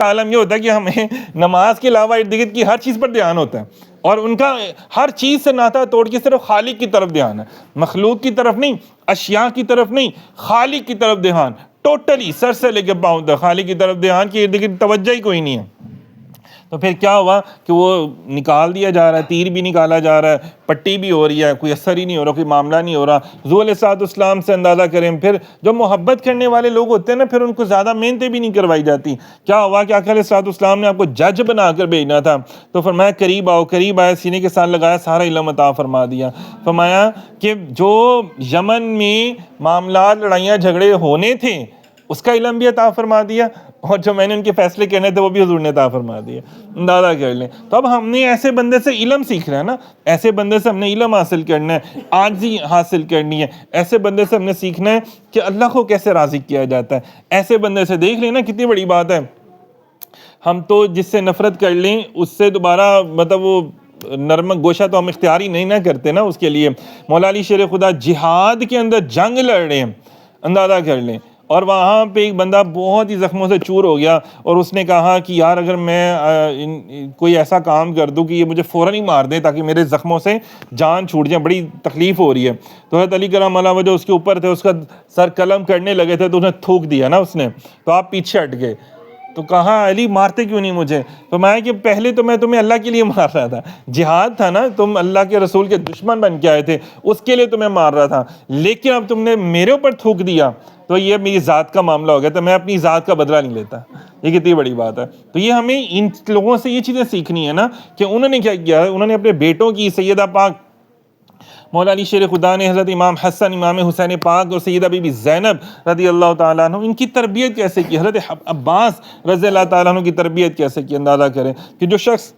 عالم یہ ہوتا ہے کہ ہمیں نماز کے علاوہ ارد گرد کی ہر چیز پر دھیان ہوتا ہے، اور ان کا ہر چیز سے ناتا توڑ کے صرف خالق کی طرف دھیان ہے، مخلوق کی طرف نہیں، اشیاء کی طرف نہیں، خالق کی طرف دھیان، ٹوٹلی سر سے لے کے پاؤں تک خالق کی طرف دھیان کی ارد گرد توجہ ہی کوئی نہیں ہے۔ تو پھر کیا ہوا کہ وہ نکال دیا جا رہا ہے، تیر بھی نکالا جا رہا ہے، پٹی بھی ہو رہی ہے، کوئی اثر ہی نہیں ہو رہا، کوئی معاملہ نہیں ہو رہا۔ حضور علیہ الصلوۃ والسلام سے اندازہ کریں، پھر جو محبت کرنے والے لوگ ہوتے ہیں نا، پھر ان کو زیادہ محنتیں بھی نہیں کروائی جاتی۔ کیا ہوا کہ آقا علیہ الصلوۃ والسلام نے آپ کو جج بنا کر بھیجنا تھا، تو فرمایا قریب آؤ، قریب آئے، سینے کے ساتھ لگایا، سارا علم عطا فرما دیا۔ فرمایا کہ جو یمن میں معاملات، لڑائیاں جھگڑے ہونے تھے اس کا علم بھی عطا فرما دیا، اور جو میں نے ان کے فیصلے کرنے تھے وہ بھی حضور نے عطا فرما دیا۔ اندازہ کر لیں۔ تو اب ہم نے ایسے بندے سے علم سیکھنا ہے نا، ایسے بندے سے ہم نے علم حاصل کرنا ہے، عاجزی حاصل کرنی ہے، ایسے بندے سے ہم نے سیکھنا ہے کہ اللہ کو کیسے راضی کیا جاتا ہے۔ ایسے بندے سے دیکھ لیں نا کتنی بڑی بات ہے، ہم تو جس سے نفرت کر لیں اس سے دوبارہ مطلب وہ نرمک گوشہ تو ہم اختیار ہی نہیں نہ کرتے نا اس کے لیے۔ مولا علی شیر خدا جہاد کے اندر جنگ لڑ رہے ہیں، اندازہ کر لیں، اور وہاں پہ ایک بندہ بہت ہی زخموں سے چور ہو گیا، اور اس نے کہا کہ یار اگر میں کوئی ایسا کام کر دوں کہ یہ مجھے فوراً ہی مار دیں تاکہ میرے زخموں سے جان چھوٹ جائے، بڑی تکلیف ہو رہی ہے۔ تو حضرت علی کرم اللہ وجہ اس کے اوپر تھے، اس کا سر قلم کرنے لگے تھے تو انہیں تھوک دیا نا اس نے، تو آپ پیچھے ہٹ گئے۔ تو کہا علی مارتے کیوں نہیں مجھے؟ فرمایا کہ پہلے تو میں تمہیں اللہ کے لیے مار رہا تھا، جہاد تھا نا، تم اللہ کے رسول کے دشمن بن کے آئے تھے، اس کے لیے تمہیں مار رہا تھا، لیکن اب تم نے میرے اوپر تھوک دیا تو یہ میری ذات کا معاملہ ہو گیا، تو میں اپنی ذات کا بدلہ نہیں لیتا۔ یہ کتنی بڑی بات ہے۔ تو یہ ہمیں ان لوگوں سے یہ چیزیں سیکھنی ہے نا کہ انہوں نے کیا کیا ہے، انہوں نے اپنے بیٹوں کی، سیدہ پاک مولا علی شیر خدا نے حضرت امام حسن، امام حسین پاک اور سیدہ بی بی زینب رضی اللہ تعالیٰ عنہ، ان کی تربیت کیسے کی، حضرت عباس رضی اللہ تعالیٰ عنہ کی تربیت کیسے کی۔ اندازہ کریں کہ جو شخص،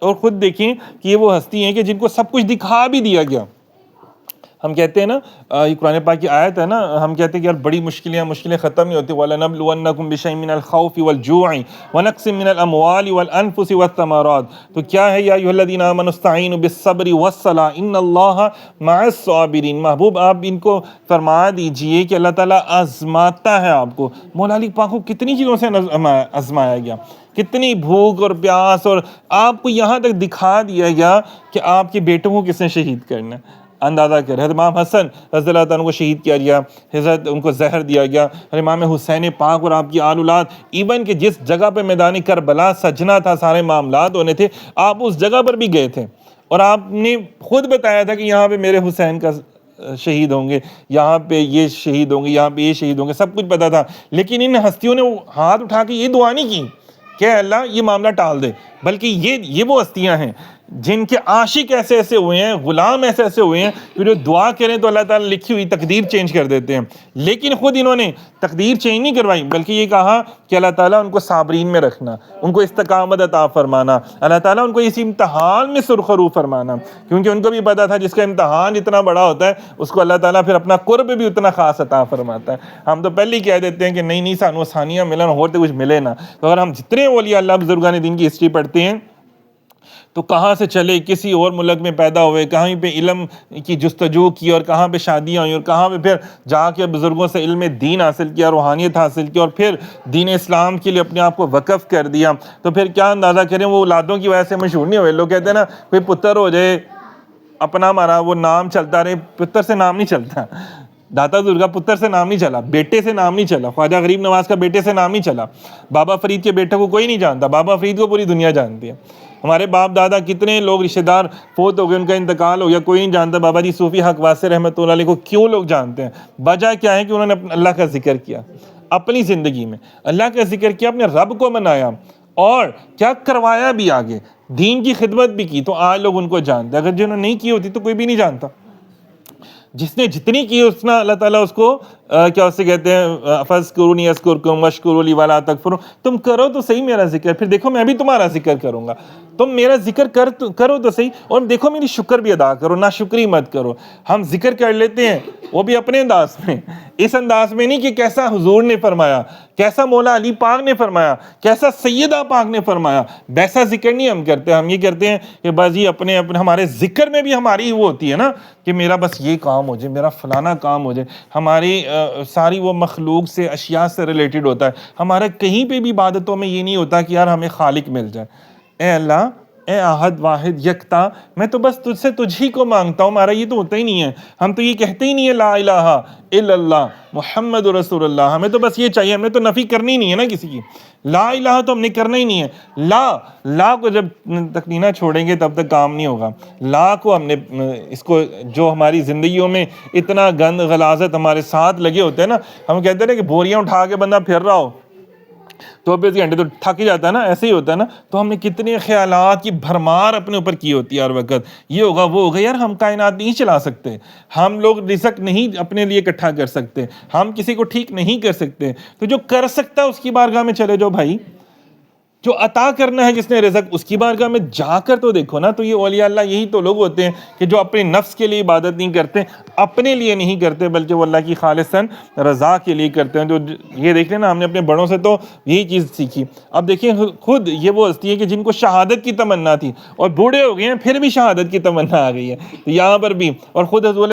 اور خود دیکھیں کہ یہ وہ ہستی ہیں کہ جن کو سب کچھ دکھا بھی دیا گیا۔ ہم کہتے ہیں نا، یہ قرآن پاک کی آیت ہے نا، ہم کہتے ہیں کہ یار بڑی مشکلیں ختم نہیں ہوتی، وَلَنَبْلُوَنَّكُمْ بِشَيْءٍ مِّنَ الْخَوْفِ وَالْجُوعِ وَنَقْصٍ مِّنَ الْأَمْوَالِ وَالْأَنفُسِ وَالثَّمَرَاتِ۔ تو کیا ہے، یا ایھا الذین آمنوا استعینوا بالصبر والصلاۃ ان اللہ مع الصابرین۔ محبوب آپ ان کو فرما دیجئے کہ اللہ تعالیٰ آزماتا ہے آپ کو۔ مولا علی پاک کو کتنی چیزوں سے آزمایا گیا، کتنی بھوک اور پیاس، اور آپ کو یہاں تک دکھا دیا گیا کہ آپ کے بیٹوں کو کس نے شہید کرنا ہے۔ اندازہ کر، حضرت امام حسن رضی اللہ تعالیٰ عنہ کو شہید کیا گیا، حضرت ان کو زہر دیا گیا، امام حسین پاک اور آپ کی آل اولاد، ایون کہ جس جگہ پہ میدان کربلا سجنا تھا، سارے معاملات ہونے تھے، آپ اس جگہ پر بھی گئے تھے، اور آپ نے خود بتایا تھا کہ یہاں پہ میرے حسین کا شہید ہوں گے، یہاں پہ یہ شہید ہوں گے، یہاں پہ یہ شہید ہوں گے، سب کچھ پتا تھا، لیکن ان ہستیوں نے ہاتھ اٹھا کے یہ دعا نہیں کی کہ اللہ یہ معاملہ ٹال دے، بلکہ یہ وہ ہستیاں ہیں جن کے عاشق ایسے ایسے ہوئے ہیں، غلام ایسے ایسے ہوئے ہیں کہ جو دعا کریں تو اللہ تعالیٰ لکھی ہوئی تقدیر چینج کر دیتے ہیں، لیکن خود انہوں نے تقدیر چینج نہیں کروائی، بلکہ یہ کہا کہ اللہ تعالیٰ ان کو صابرین میں رکھنا، ان کو استقامت عطا فرمانا، اللہ تعالیٰ ان کو اس امتحان میں سرخرو فرمانا، کیونکہ ان کو بھی پتا تھا جس کا امتحان اتنا بڑا ہوتا ہے اس کو اللہ تعالیٰ پھر اپنا قرب بھی اتنا خاص عطا فرماتا ہے۔ ہم تو پہلے ہی کہہ دیتے ہیں کہ نہیں سانو آسانیاں ملن اور تو کچھ ملے نہ، تو اگر ہم جتنے اولیاء اللہ بزرگان دین کی ہسٹری پڑھتے ہیں تو کہاں سے چلے، کسی اور ملک میں پیدا ہوئے، کہیں پہ علم کی جستجو کی، اور کہاں پہ شادیاں ہوئیں، اور کہاں پہ پھر جا کے بزرگوں سے علم دین حاصل کیا، روحانیت حاصل کی، اور پھر دین اسلام کے لیے اپنے آپ کو وقف کر دیا۔ تو پھر کیا اندازہ کریں، وہ اولادوں کی وجہ سے مشہور نہیں ہوئے۔ لوگ کہتے ہیں نا کوئی پتر ہو جائے اپنا ہمارا وہ نام چلتا رہے، پتر سے نام نہیں چلتا۔ داتا درگا پتر سے نام نہیں چلا، بیٹے سے نام نہیں چلا، خواجہ غریب نواز کا بیٹے سے نام نہیں چلا، بابا فرید کے بیٹے کو کوئی نہیں جانتا، بابا فرید کو پوری دنیا جانتی ہے۔ ہمارے باپ دادا کتنے لوگ رشتہ دار فوت ہو گئے، ان کا انتقال ہو گیا، کوئی نہیں جانتا۔ بابا جی صوفی حق واسع رحمۃ اللہ علیہ کو کیوں لوگ جانتے ہیں؟ وجہ کیا ہے کہ انہوں نے اللہ کا ذکر کیا، اپنی زندگی میں اللہ کا ذکر کیا، اپنے رب کو منایا، اور کیا کروایا بھی آگے، دین کی خدمت بھی کی، تو آج لوگ ان کو جانتے ہیں۔ اگر جنہوں نے نہیں کی ہوتی تو کوئی بھی نہیں جانتا۔ جس نے جتنی کی اتنا اللہ تعالیٰ اس کو کیا اسے کہتے ہیں، فَاذْكُرُونِي أَذْكُرْكُمْ وَاشْكُرُوا لِي وَلَا تَكْفُرُونَ، تم کرو تو صحیح میرا ذکر، پھر دیکھو میں بھی تمہارا ذکر کروں گا، تم میرا ذکر کرو تو صحیح، اور دیکھو میری شکر بھی ادا کرو، نہ شکری مت کرو۔ ہم ذکر کر لیتے ہیں وہ بھی اپنے انداز میں، اس انداز میں نہیں کہ کیسا حضور نے فرمایا، کیسا مولا علی پاک نے فرمایا، کیسا سیدہ پاک نے فرمایا، ویسا ذکر نہیں ہم کرتے۔ ہم یہ کرتے ہیں کہ بس یہ اپنے ہمارے ذکر میں بھی ہماری وہ ہوتی ہے نا کہ میرا بس یہ کام ہو جائے، میرا فلانا کام ہو جائے، ہماری ساری وہ مخلوق سے اشیاء سے ریلیٹڈ ہوتا ہے. ہمارا کہیں پہ بھی عبادتوں میں یہ نہیں ہوتا کہ یار ہمیں خالق مل جائے. اے اللہ، اے احد واحد یکتا، میں تو بس تجھ سے تجھ ہی کو مانگتا ہوں. ہمارا یہ تو ہوتا ہی نہیں ہے، ہم تو یہ کہتے ہی نہیں ہے لا الہ الا اللہ محمد رسول اللہ. ہمیں تو بس یہ چاہیے، ہمیں تو نفی کرنی ہی نہیں ہے نا کسی کی. لا الہ تو ہم نے کرنا ہی نہیں ہے. لا کو جب تک نہیں نہ چھوڑیں گے تب تک کام نہیں ہوگا. لا کو ہم نے اس کو، جو ہماری زندگیوں میں اتنا گند غلاظت ہمارے ساتھ لگے ہوتے ہیں نا، ہم کہتے ہیں نا کہ بوریاں اٹھا کے بندہ پھر رہا ہو 24 گھنٹے تو تھک ہی جاتا ہے نا، ایسے ہی ہوتا ہے نا. تو ہم نے کتنے خیالات کی بھرمار اپنے اوپر کی ہوتی ہے ہر وقت، یہ ہوگا وہ ہوگا. یار ہم کائنات نہیں چلا سکتے، ہم لوگ رزق نہیں اپنے لیے اکٹھا کر سکتے، ہم کسی کو ٹھیک نہیں کر سکتے. تو جو کر سکتا ہے اس کی بارگاہ میں چلے جاؤ بھائی، جو عطا کرنا ہے جس نے رزق، اس کی بارگاہ میں جا کر تو دیکھو نا. تو یہ اولیاء اللہ یہی تو لوگ ہوتے ہیں کہ جو اپنے نفس کے لیے عبادت نہیں کرتے، اپنے لیے نہیں کرتے، بلکہ وہ اللہ کی خالصاً رضا کے لیے کرتے ہیں. جو یہ دیکھ لیں نا، ہم نے اپنے بڑوں سے تو یہی چیز سیکھی. اب دیکھیں خود یہ وہ ہستی ہے کہ جن کو شہادت کی تمنا تھی اور بوڑھے ہو گئے ہیں پھر بھی شہادت کی تمنا آ گئی ہے. تو یہاں پر بھی، اور خود حضور